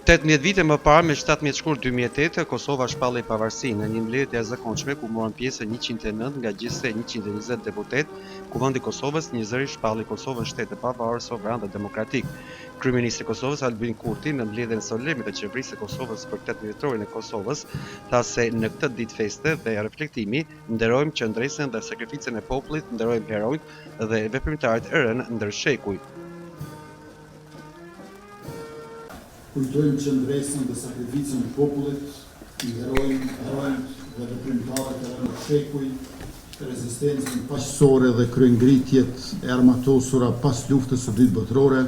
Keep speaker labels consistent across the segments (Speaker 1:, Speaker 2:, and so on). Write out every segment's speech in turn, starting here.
Speaker 1: 18 vite më parë, me 17 shkurt 2008, Kosova shpalli pavarësinë në një mbledhje të jashtëzakonshme ku morën pjesë 109 nga gjithsej 120 deputet, ku vendi i Kosovës një zëri shpalli Kosovën shtet të pavarur, sovran dhe demokratik. Kryeministri i Kosovës Albin Kurti në mbledhjen solene të qeverisë së Kosovës për 8 vjetorin e Kosovës, tha se në këtë ditë feste dhe reflektimi nderojmë qendresën dhe sakrificën e popullit, nderojmë heronjt dhe veprimtarët e rënë ndër shekuj.
Speaker 2: Kujtojmë qëndresën dhe sakrificën e popullit, nderojmë heronjt dhe veprimtarët e rënë shekuj, rezistencën paqësore dhe kryengritjet e armatosura pas luftës së dytë botërore,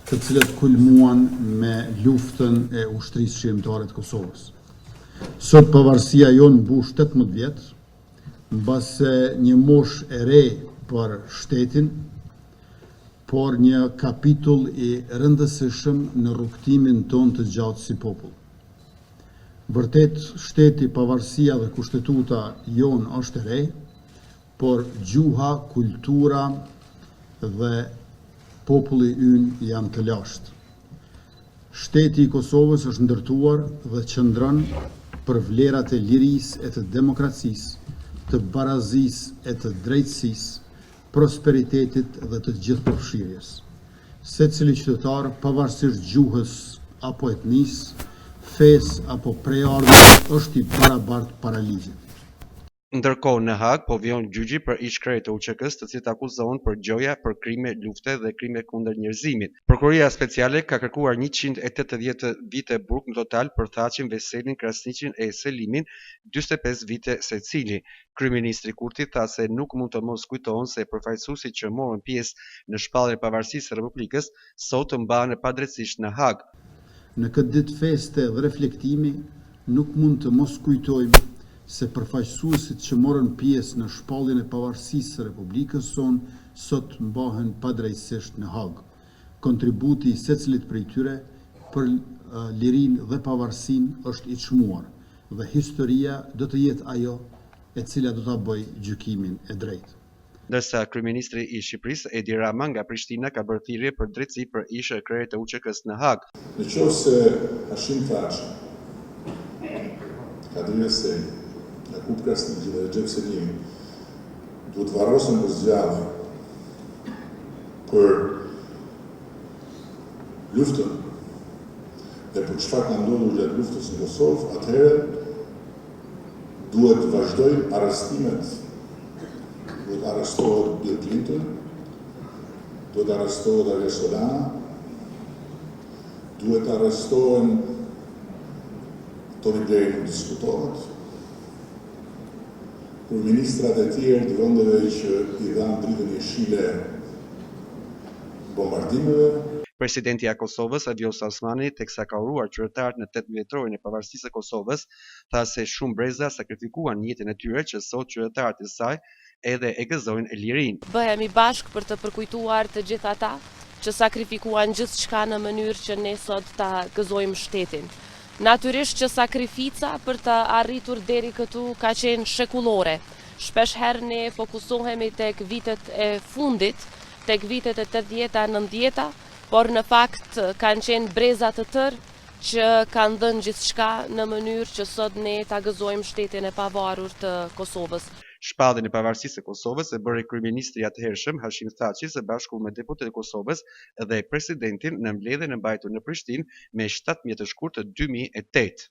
Speaker 2: të cilët kulmuan me luftën e ushtrisë shqiptare të Kosovës. Sot pavarësia jonë mbush 18 vjet, mbase një moshë e re për shtetin, por një kapitull i rëndësishëm në rrugtimin tonë të gjatë si popull. Vërtet, shteti, pavarësia dhe kushtetuta jonë është e re, por gjuha, kultura dhe populli ynë janë të lashtë. Shteti i Kosovës është ndërtuar dhe qëndron për vlerat e lirisë e të demokracisë, të barazisë e të drejtësisë, prosperitetit dhe të gjithë përfshirjes. Secili qytetar, pavarësisht gjuhës apo etnisë, fesë apo prejardhjes, është i barabartë para ligjit.
Speaker 1: Ndërkohë në Hag po vjon gjyqi për ish-krejt të UÇK-s, të cilët akuzohen për gjoja për krime lufte dhe krime kundër njerëzimit. Prokuroria speciale ka kërkuar 180 vite burg në total për Thaçin, Veselin, Krasniqin e Selimin, 45 vite secili. Kryeministri Kurti tha se nuk mund të mos kujtohen se përfaqësuesit që morën pjesë në shpalljen e pavarësisë së Republikës sot mbahen padrejtisht në Hag.
Speaker 2: Në këtë ditë feste dhe reflektimi, nuk mund të mos kujtojmë se përfaqësuesit që morën pjesë në shpalljen e pavarësisë së Republikës sonë sot mbahen padrejtisht në Hag. Kontributi i secilit prej tyre për lirinë dhe pavarësinë është i çmuar dhe historia do të jetë ajo e cila do ta bëjë gjykimin e drejtë.
Speaker 1: Ndërsa kryeministri i Shqipërisë Edi Rama nga Prishtina ka bërë thirrje për drejtësi për ish-krejt e UÇK-s në Hag.
Speaker 3: Nëse Hashim Thaçi, Kadri Veseli, Jakub Krasniqi dhe Recep Selimi duhet varrosen për zgjavë për luftën dhe për çfarë ka ndodhur gjatë luftës në Kosovë, atëherë duhet të vazhdojnë arrestimet. Duhet arrestohet Bill Clinton, duhet arrestohet Ariel Solana, duhet arrestohen Tony Blair, nuk diskutohet, për ministrat e tjerë të vendeve që i dhanë dritën jeshile bombardimeve.
Speaker 1: Presidenti i Kosovës, Vjosa Osmani, teksa ka uruar qytetarët në 8 vjetorin e pavarësisë së Kosovës, tha se shumë breza sakrifikuan jetën e tyre që sot qytetarët e saj edhe e gëzojnë lirinë.
Speaker 4: Bëhemi bashkë për të përkujtuar të gjithë ata që sakrifikuan gjithçka në mënyrë që ne sot ta gëzojmë shtetin. Natyrisht që sakrifica për të arritur deri këtu ka qenë shekullore. Shpesh herë ne fokusohemi tek vitet e fundit, tek vitet e 80-ta, 90-ta, por në fakt kanë qenë breza të tërë që kanë dhënë gjithçka në mënyrë që sot ne ta gëzojmë shtetin e pavarur të Kosovës.
Speaker 1: Shpalljen e pavarësisë së Kosovës e bëri kryeministri i atëhershëm Hashim Thaçi së bashku me deputetët e Kosovës dhe presidentin në mbledhjen e mbajtur në Prishtinë me 17 shkurt 2008.